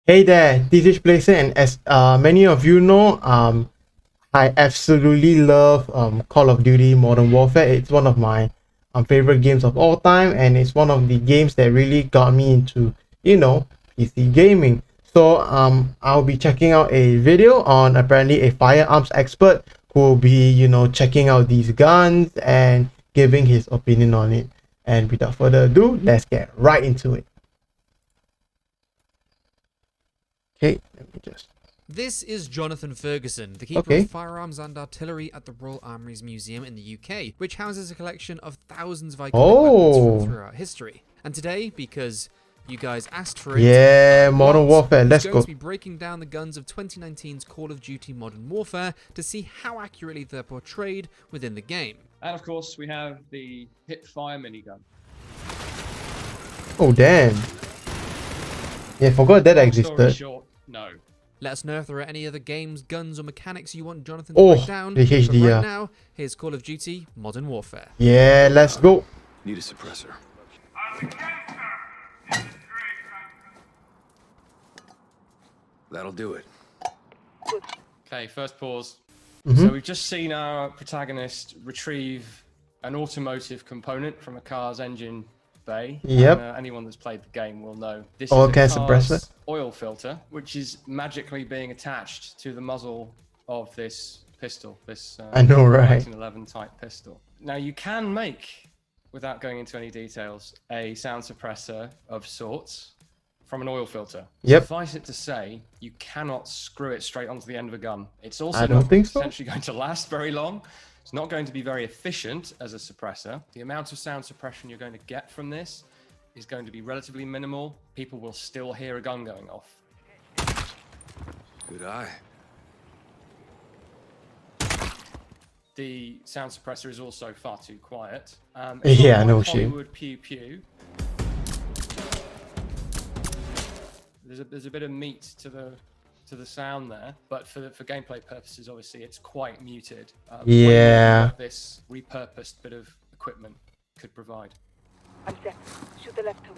Hey there, this is Blazer, and as many of you know, I absolutely love Call of Duty Modern Warfare. It's one of my favorite games of all time, and it's one of the games that really got me into, PC gaming. So I'll be checking out a video on apparently a firearms expert who will be, checking out these guns and giving his opinion on it. And without further ado, let's get right into it. Okay, let me just. This is Jonathan Ferguson, the keeper Okay. of firearms and artillery at the Royal Armouries Museum in the UK, which houses a collection of thousands of iconic weapons from throughout history. And today, because you guys asked for it, Yeah, Modern Warfare, let's going go. to be breaking down the guns of 2019's Call of Duty Modern Warfare to see how accurately they're portrayed within the game. And of course, we have the hip-fire minigun. Oh, damn. Yeah, forgot that Long story existed. short, no. Let us know if there are any other games, guns, or mechanics you want Jonathan to break down. the But HDR. right now, here's Call of Duty Modern Warfare. Yeah, let's go. Need a suppressor. That'll do it. Okay, first pause. Mm-hmm. So we've just seen our protagonist retrieve an automotive component from a car's engine bay. Yep. And, anyone that's played the game will know this Oil is a can car's suppressor. oil filter, which is magically being attached to the muzzle of this pistol, this I know, right? 1911 type pistol. Now you can make, without going into any details, a sound suppressor of sorts from an oil filter. Yep. Suffice it to say, you cannot screw it straight onto the end of a gun. It's also I don't not think so. essentially going to last very long. It's not going to be very efficient as a suppressor. The amount of sound suppression you're going to get from this is going to be relatively minimal. People will still hear a gun going off. Good eye. The sound suppressor is also far too quiet. Yeah, not no like shit. Hollywood pew pew. There's a bit of meat to the sound there, but for gameplay purposes, obviously it's quite muted. Yeah. What this repurposed bit of equipment could provide. I'm set. Shoot the left toe.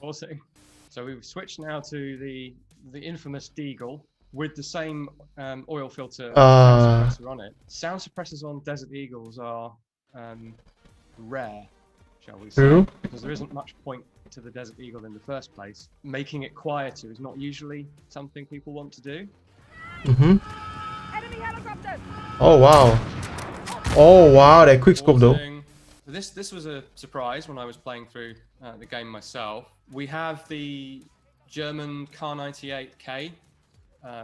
Awesome. So we've switched now to the infamous Deagle with the same oil filter sound suppressor on it. Sound suppressors on Desert Eagles are rare, shall we say, True. because there isn't much point to the Desert Eagle in the first place. Making it quieter is not usually something people want to do. Mm-hmm. Enemy helicopters! Oh, wow. Oh, wow, that quick scope though. This was a surprise when I was playing through the game myself. We have the German Kar-98K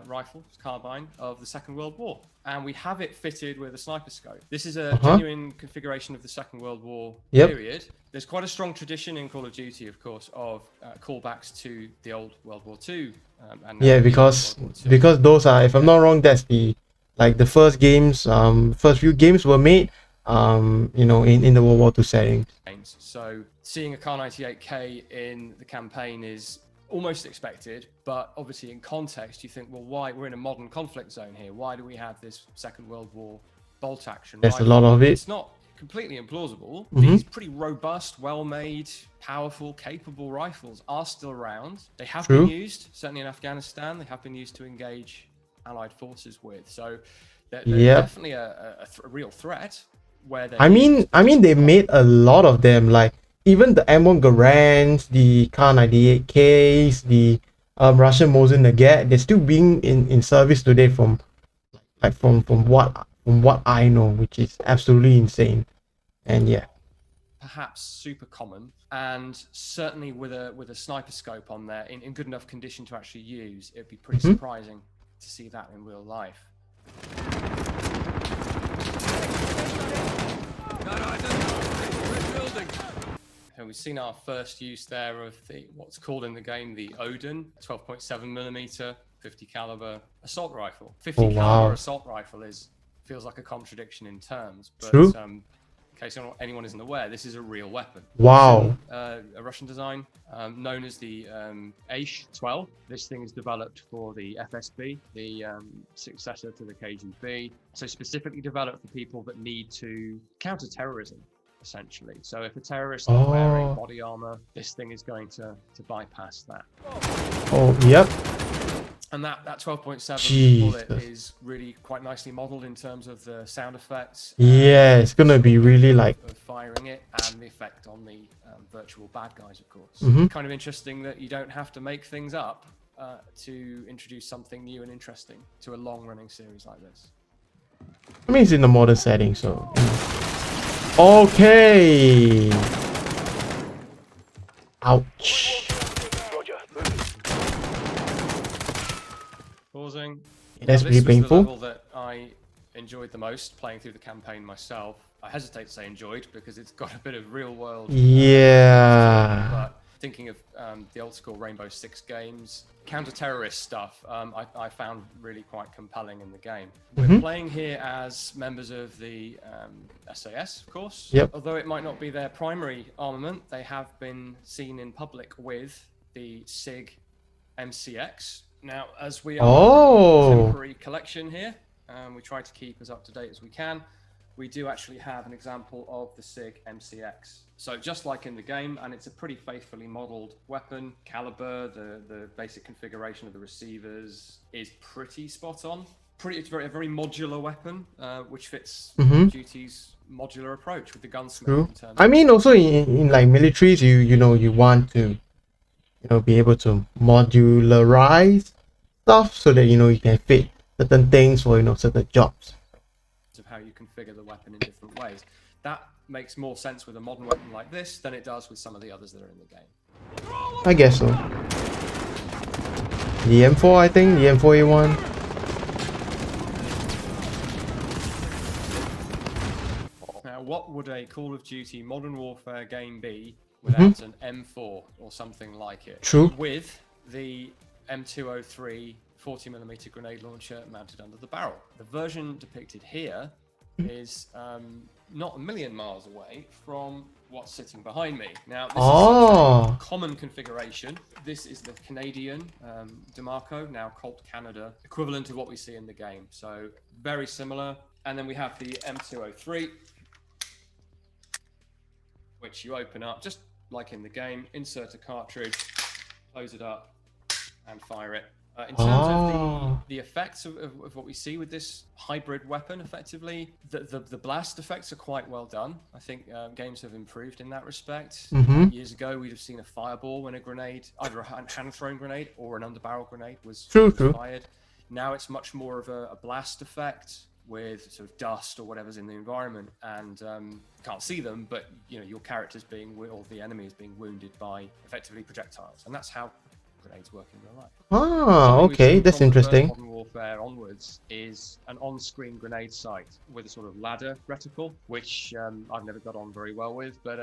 rifle, carbine, of the Second World War. And we have it fitted with a sniper scope. This is a genuine configuration of the Second World War period. There's quite a strong tradition in Call of Duty, of course, of callbacks to the old World War II. And Yeah, because those are, if I'm not wrong, that's the first games, first few games were made, in the World War II setting. So seeing a Kar-98K in the campaign is almost expected, but obviously in context you think, well, why we're in a modern conflict zone here, why do we have this Second World War bolt action There's rifle? a lot of it. It's not completely implausible. These pretty robust, well-made, powerful, capable rifles are still around. They have been used, certainly in Afghanistan. They have been used to engage allied forces with, so they're definitely a real threat. Where I mean they made a lot of them, like even the M1 Garands, the Kar-98Ks, the Russian Mosin Nagant, they're still being in service today from what I know, which is absolutely insane. And yeah. Perhaps super common, and certainly with a sniper scope on there in good enough condition to actually use, it'd be pretty surprising to see that in real life. So we've seen our first use there of what's called in the game the Odin 12.7mm 50 caliber assault rifle. 50 caliber assault rifle feels like a contradiction in terms, but True. In case anyone isn't aware, this is a real weapon. Wow. A Russian design known as the Aish-12. This thing is developed for the FSB, the successor to the KGB. So specifically developed for people that need to counter terrorism. essentially. So if a terrorist is wearing Oh. body armor, this thing is going to bypass that. Oh, yep. And that 12.7 Jesus. bullet is really quite nicely modeled in terms of the sound effects. Yeah, it's gonna be really like. Of firing it and the effect on the virtual bad guys, of course. Mhm. Kind of interesting that you don't have to make things up to introduce something new and interesting to a long-running series like this. I mean, it's in the modern setting, so. Okay. Ouch. Pausing. That's Now, pretty this was the painful. level that I enjoyed the most playing through the campaign myself. I hesitate to say enjoyed because it's got a bit of real world. Yeah. But thinking of the old school Rainbow Six games, counter-terrorist stuff, I found really quite compelling in the game. We're playing here as members of the SAS, of course. Yep. Although it might not be their primary armament, they have been seen in public with the SIG MCX. Now, as we are a temporary collection here, we try to keep as up to date as we can. We do actually have an example of the SIG MCX. So just like in the game, and it's a pretty faithfully modeled weapon. Caliber, the basic configuration of the receivers is pretty spot on. It's a very modular weapon, which fits Duty's modular approach with the gunsmith. True. I mean, also in like militaries, you want to, be able to modularize stuff so that you can fit certain things for certain jobs. Of how you configure the weapon in different ways. That makes more sense with a modern weapon like this than it does with some of the others that are in the game. I guess so. The M4, I think, the M4A1. Now, what would a Call of Duty Modern Warfare game be without an M4 or something like it? True. With the M203 40mm grenade launcher mounted under the barrel. The version depicted here is not a million miles away from what's sitting behind me. Now, this is such a common configuration. This is the Canadian DeMarco, now Colt Canada, equivalent of what we see in the game. So very similar. And then we have the M203, which you open up just like in the game, insert a cartridge, close it up, and fire it. In terms of the effects of what we see with this hybrid weapon, effectively, the blast effects are quite well done. I think games have improved in that respect. Years ago, we'd have seen a fireball when a grenade, either a hand-thrown grenade or an underbarrel grenade was fired. Now it's much more of a blast effect with sort of dust or whatever's in the environment, and can't see them, but your character's or the enemy is being wounded by effectively projectiles, and that's how grenades work in real life. Okay, that's interesting. Modern Warfare onwards is an on-screen grenade sight with a sort of ladder reticle, which I've never got on very well with, but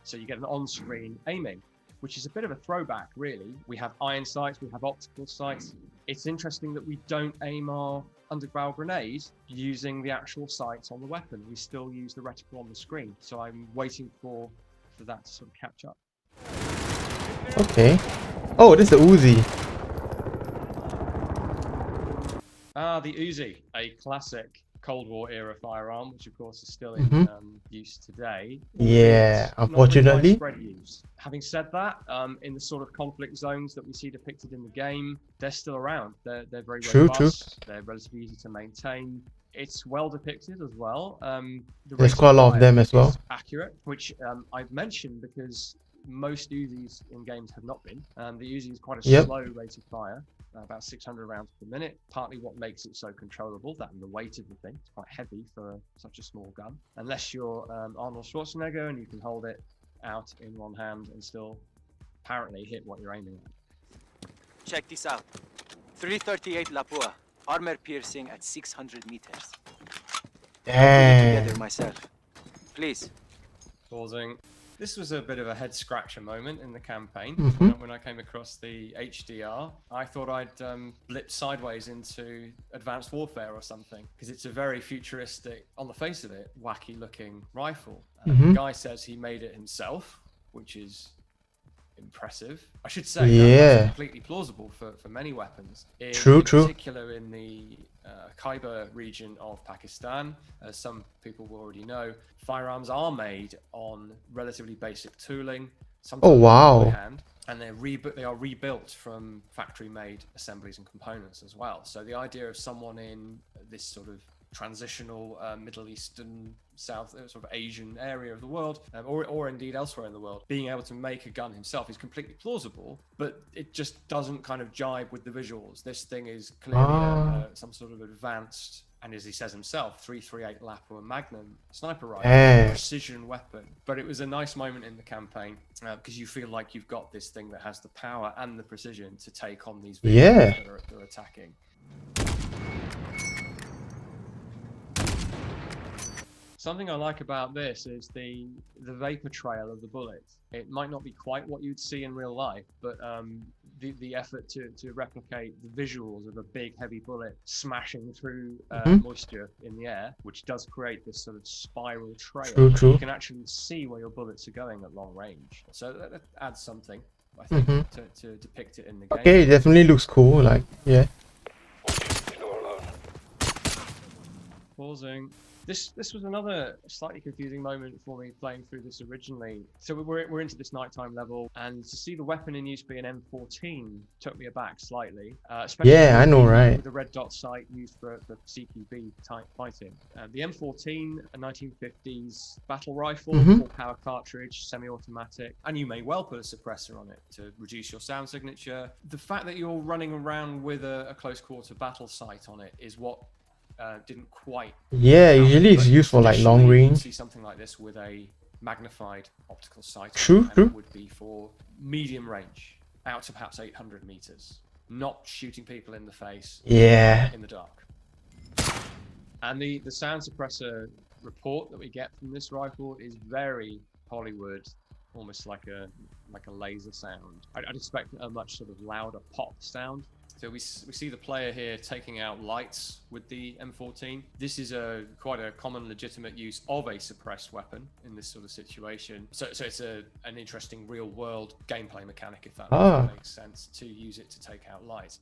so you get an on-screen aiming, which is a bit of a throwback, really. We have iron sights, we have optical sights. It's interesting that we don't aim our underbarrel grenade using the actual sights on the weapon. We still use the reticle on the screen, so I'm waiting for that to sort of catch up. Okay. Oh, this is the Uzi. The Uzi, a classic Cold War era firearm, which of course is still in use today. Yeah, unfortunately. Not really widespread use. Having said that, in the sort of conflict zones that we see depicted in the game, they're still around. They're very robust. They're relatively easy to maintain. It's well depicted as well. There's quite a lot of them as well. Accurate, which I've mentioned because most Uzis in games have not been. The Uzi is quite a slow rate of fire, about 600 rounds per minute. Partly what makes it so controllable, that and the weight of the thing. It's quite heavy for such a small gun. Unless you're Arnold Schwarzenegger and you can hold it out in one hand and still apparently hit what you're aiming at. Check this out. 338 Lapua, armor piercing at 600 meters. Damn. Together myself. Please. Pausing. This was a bit of a head scratcher moment in the campaign. When I came across the HDR, I thought I'd blip sideways into Advanced Warfare or something, because it's a very futuristic, on the face of it, wacky looking rifle. The guy says he made it himself, which is impressive. I should say that's Yeah. completely plausible for many weapons. True, In true. particular in the Khyber region of Pakistan, as some people will already know, firearms are made on relatively basic tooling, Oh, sometimes by wow. hand, and they are rebuilt from factory-made assemblies and components as well. So the idea of someone in this sort of transitional Middle Eastern, South, sort of Asian area of the world, or indeed elsewhere in the world, being able to make a gun himself is completely plausible, but it just doesn't kind of jibe with the visuals. This thing is clearly some sort of advanced, and as he says himself, 338 Lapua Magnum sniper rifle, Yeah. precision weapon. But it was a nice moment in the campaign because you feel like you've got this thing that has the power and the precision to take on these vehicles Yeah. that are attacking. Something I like about this is the vapor trail of the bullets. It might not be quite what you'd see in real life, but the effort to replicate the visuals of a big heavy bullet smashing through moisture in the air, which does create this sort of spiral trail. True, true. You can actually see where your bullets are going at long range. So that adds something, I think, to depict it in the game. Okay, it definitely looks cool. Like, yeah. Pausing. This was another slightly confusing moment for me playing through this originally. So we're into this nighttime level, and to see the weapon in use be an M14 took me aback slightly. Especially Yeah, I know, right? with the red dot sight used for CQB type fighting. The M14, a 1950s battle rifle, full power cartridge, semi-automatic, and you may well put a suppressor on it to reduce your sound signature. The fact that you're running around with a close quarter battle sight on it is what didn't quite. Yeah, usually it's used for like long Traditionally, you range. see something like this with a magnified optical sight. True, and true. It would be for medium range, out to perhaps 800 meters, not shooting people in the face. Yeah. In the dark. And the sound suppressor report that we get from this rifle is very Hollywood, almost like a laser sound. I'd expect a much sort of louder pop sound. So we see the player here taking out lights with the M14. This is quite a common legitimate use of a suppressed weapon in this sort of situation. So it's an interesting real world gameplay mechanic, if that makes sense, to use it to take out lights.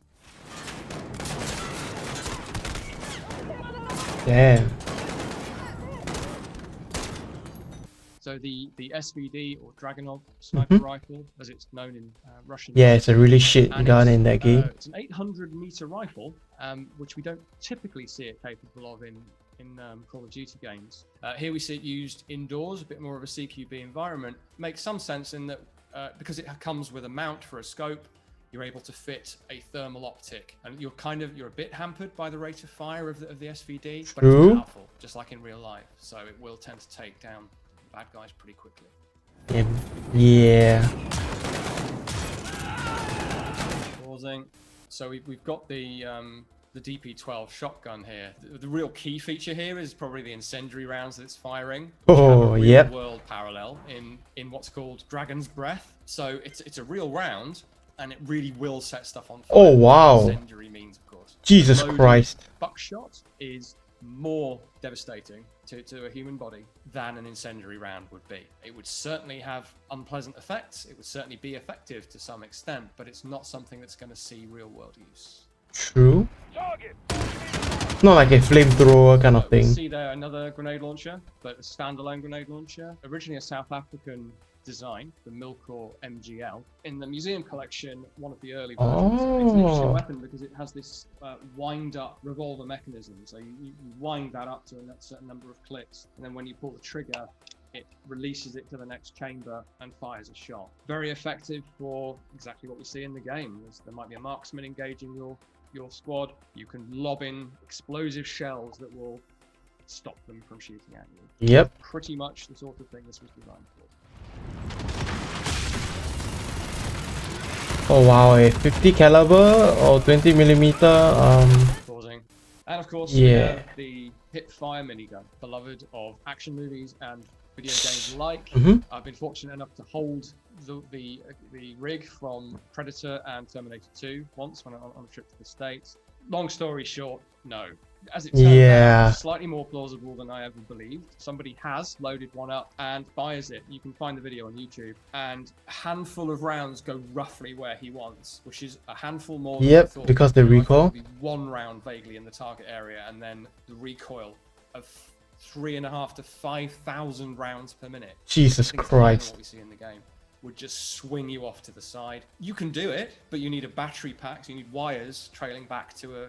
Damn. So the SVD, or Dragunov sniper rifle, as it's known in Russian. Yeah, it's a really shit gun in that game. It's an 800-meter rifle, which we don't typically see it capable of in Call of Duty games. Here we see it used indoors, a bit more of a CQB environment. Makes some sense in that because it comes with a mount for a scope, you're able to fit a thermal optic, and you're a bit hampered by the rate of fire of the SVD, but it's powerful, just like in real life. So it will tend to take down bad guys pretty quickly. Yeah. Pausing. So we've got the DP12 shotgun here. The real key feature here is probably the incendiary rounds that it's firing. Oh, yep. World parallel in what's called Dragon's Breath. So it's a real round, and it really will set stuff on fire. Oh, wow. Incendiary means, of course. Jesus Loaded Christ. buckshot is more devastating to a human body than an incendiary round would be. It would certainly have unpleasant effects. It would certainly be effective to some extent, but it's not something that's going to see real world use. True. It's not like a flamethrower kind of thing. See there another grenade launcher, but a standalone grenade launcher. Originally a South African design, the Milcor MGL. In the museum collection, one of the early versions, it's an interesting weapon because it has this wind-up revolver mechanism. So you wind that up to a certain number of clicks, and then when you pull the trigger, it releases it to the next chamber and fires a shot. Very effective for exactly what we see in the game. There might be a marksman engaging your squad. You can lob in explosive shells that will stop them from shooting at you. Yep. Pretty much the sort of thing this was designed for. Oh wow, a 50 caliber or 20 millimeter. Pausing. And of course, Yeah. we have the hip fire minigun, beloved of action movies and video games alike. I've been fortunate enough to hold the rig from Predator and Terminator 2 once when on a trip to the States. Long story short, no. as it turns Yeah. out, slightly more plausible than I ever believed. Somebody has loaded one up and fires it. You can find the video on YouTube. And a handful of rounds go roughly where he wants, which is a handful more than I Yep, thought. because the You know, I thought recoil. it'd be one round vaguely in the target area, and then the recoil of 3,500 to 5,000 rounds per minute. Jesus I think it's higher than Christ. what we see in the game. Would just swing you off to the side. You can do it, but you need a battery pack. So you need wires trailing back to a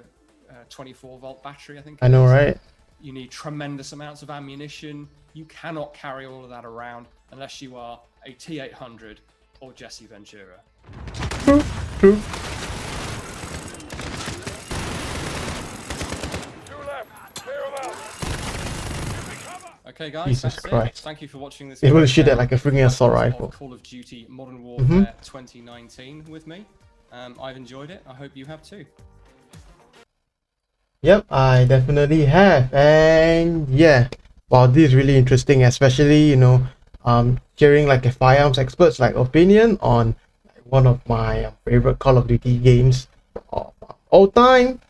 24-volt battery, I think. I know, it is. right? You need tremendous amounts of ammunition. You cannot carry all of that around unless you are a T-800 or Jesse Ventura. True, true. Okay, guys, Jesus that's Christ. it. Thank you for watching this. Able to shoot video that like a freaking assault of rifle. Call of Duty Modern Warfare 2019 with me. I've enjoyed it. I hope you have too. Yep, I definitely have. And yeah, wow, this is really interesting, especially, you know, hearing like a firearms expert's like opinion on one of my favorite Call of Duty games of all time.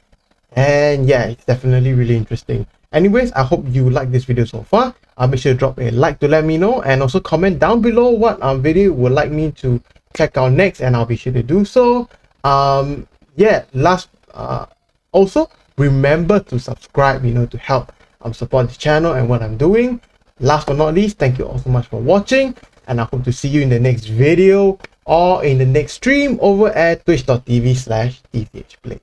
And yeah, it's definitely really interesting. Anyways, I hope you like this video so far. Make sure to drop a like to let me know, and also comment down below what video you would like me to check out next, and I'll be sure to do so. Yeah, also remember to subscribe, you know, to help support the channel and what I'm doing. Last but not least, thank you all so much for watching, and I hope to see you in the next video or in the next stream over at twitch.tv/tthplays.